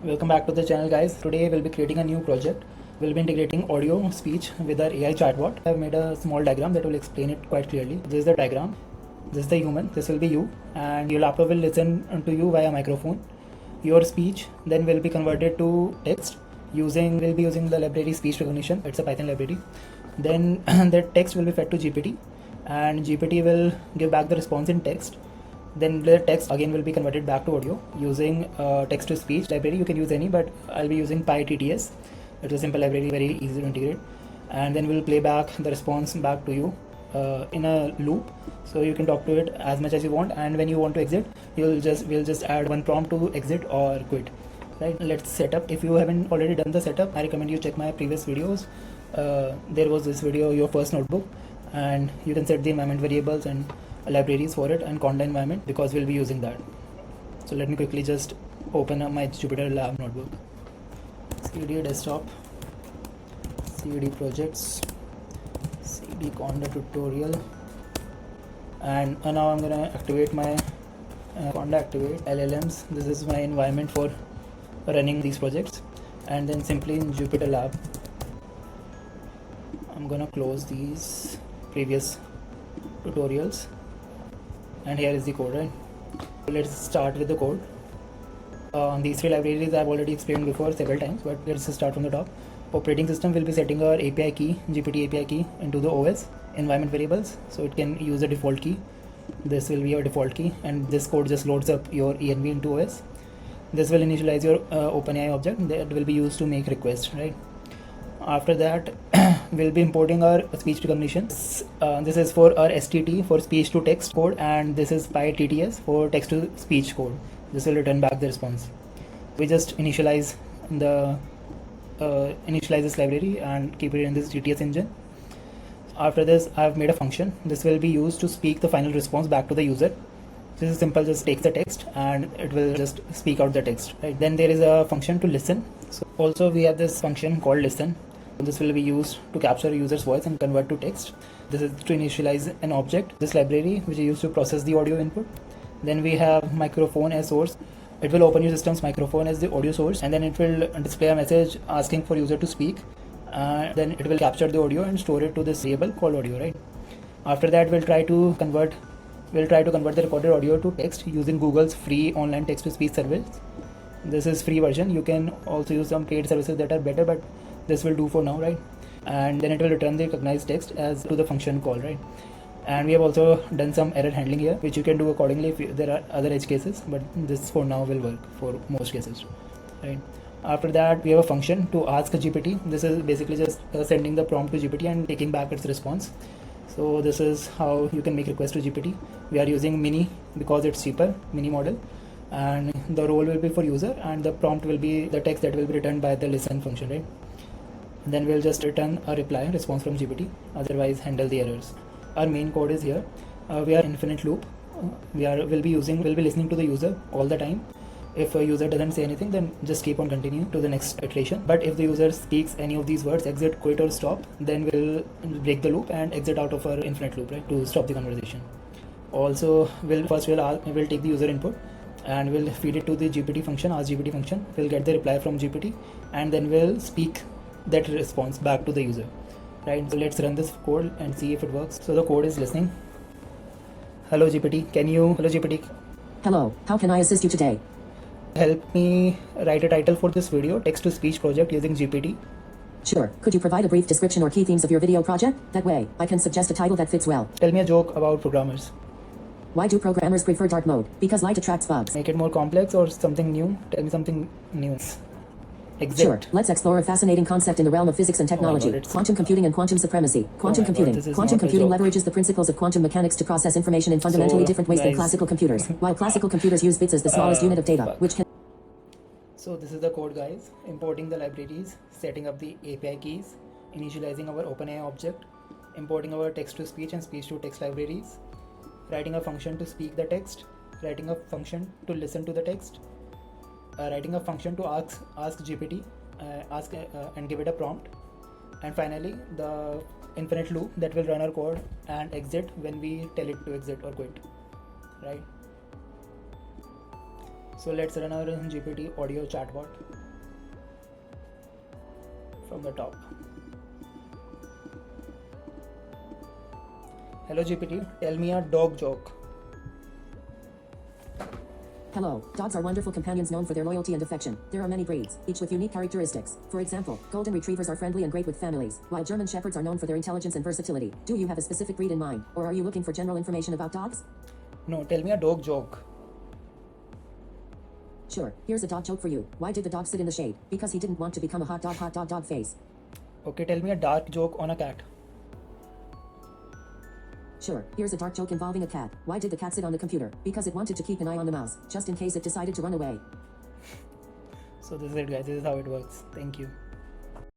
Welcome back to the channel, guys. Today we'll be creating a new project. We'll be integrating audio speech with our AI chatbot. I've made a small diagram that will explain it quite clearly. This is the diagram. This is the human. This will be you, and your laptop will listen to you via microphone. Your speech then will be converted to text we'll be using the library SpeechRecognition. It's a Python library. Then that text will be fed to GPT, and GPT will give back the response in text. Then the text again will be converted back to audio using text to speech library. You can use any, but I'll be using pyaudio. It's a simple library, very easy to integrate. And then we'll play back the response back to you in a loop, so you can talk to it as much as you want. And when you want to exit, we'll just add one prompt to exit or quit. Right? Let's set up. If you haven't already done the setup, I recommend you check my previous videos. There was this video, your first notebook, and you can set the environment variables and libraries for it and content environment, because we'll be using that. So let me quickly just open up my Jupyter lab notebook. CD desktop, CD projects, CD conda tutorial, and now I'm gonna activate my conda activate LLMs. This is my environment for running these projects. And then simply in Jupyter lab, I'm gonna close these previous tutorials, and here is the code. Right, let's start with the code. These three libraries I've already explained before several times, but let's start from the top. Operating system will be setting our API key, GPT API key, into the OS environment variables, so it can use a default key. This will be your default key, and this code just loads up your env into OS. This will initialize your openai object that will be used to make requests. Right, after that we'll be importing our speech recognition. This is for our STT, for speech to text code, and this is pytts for text to speech code. This will return back the response. We just initialize this library and keep it in this GTS engine. After this, I've made a function. This will be used to speak the final response back to the user. This is simple, just takes the text and it will just speak out the text. Right, then there is a function to listen. So also we have this function called listen. This will be used to capture a user's voice and convert to text. This is to initialize an object, this library, which is used to process the audio input. Then we have microphone as source. It will open your system's microphone as the audio source, and then it will display a message asking for user to speak. Then it will capture the audio and store it to this variable called audio. Right, after that we'll try to convert the recorded audio to text using Google's free online text to speech service. This is free version. You can also use some paid services that are better, but this will do for now. Right, and then it will return the recognized text as to the function call. Right, and we have also done some error handling here, which you can do accordingly if there are other edge cases, but this for now will work for most cases. Right, after that we have a function to ask GPT. This is basically just sending the prompt to GPT and taking back its response. So this is how you can make requests to GPT. We are using mini because it's cheaper, mini model, and the role will be for user, and the prompt will be the text that will be returned by the listen function. Right, and then we'll just return a response from GPT, otherwise handle the errors. Our main code is here. We are infinite loop. We'll be listening to the user all the time. If a user doesn't say anything, then just keep on continuing to the next iteration. But if the user speaks any of these words, exit, quit, or stop, then we'll break the loop and exit out of our infinite loop, right, to stop the conversation. Also, we'll take the user input and we'll feed it to the GPT function, ask GPT function. We'll get the reply from GPT, and then we'll speak that response back to the user. Right, so let's run this code and see if it works. So the code is listening. Hello GPT, hello GPT. Hello, how can I assist you today? Help me write a title for this video, text to speech project using GPT. Sure, could you provide a brief description or key themes of your video project? That way, I can suggest a title that fits well. Tell me a joke about programmers. Why do programmers prefer dark mode? Because light attracts bugs. Make it more complex or something new. Tell me something new. Exit. Sure, let's explore a fascinating concept in the realm of physics and technology. Quantum computing and quantum supremacy. Quantum computing leverages the principles of quantum mechanics to process information in fundamentally different ways than classical computers. While classical computers use bits as the smallest unit of data, which can... So this is the code, guys. Importing the libraries, setting up the API keys, initializing our openai object, importing our text to speech and speech to text libraries, writing a function to speak the text, writing a function to listen to the text, writing a function to ask GPT, and give it a prompt, and finally the infinite loop that will run our code and exit when we tell it to exit or quit. Right, So let's run our GPT audio chatbot from the top. Hello GPT, tell me a dog joke. Hello, dogs are wonderful companions known for their loyalty and affection. There are many breeds, each with unique characteristics. For example, golden retrievers are friendly and great with families, while German shepherds are known for their intelligence and versatility. Do you have a specific breed in mind, or are you looking for general information about dogs? No, tell me a dog joke. Sure, here's a dog joke for you. Why did the dog sit in the shade? Because he didn't want to become a hot dog face. Okay, tell me a dark joke on a cat. Sure, here's a dark joke involving a cat. Why did the cat sit on the computer? Because it wanted to keep an eye on the mouse, just in case it decided to run away. So this is it guys, this is how it works. Thank you.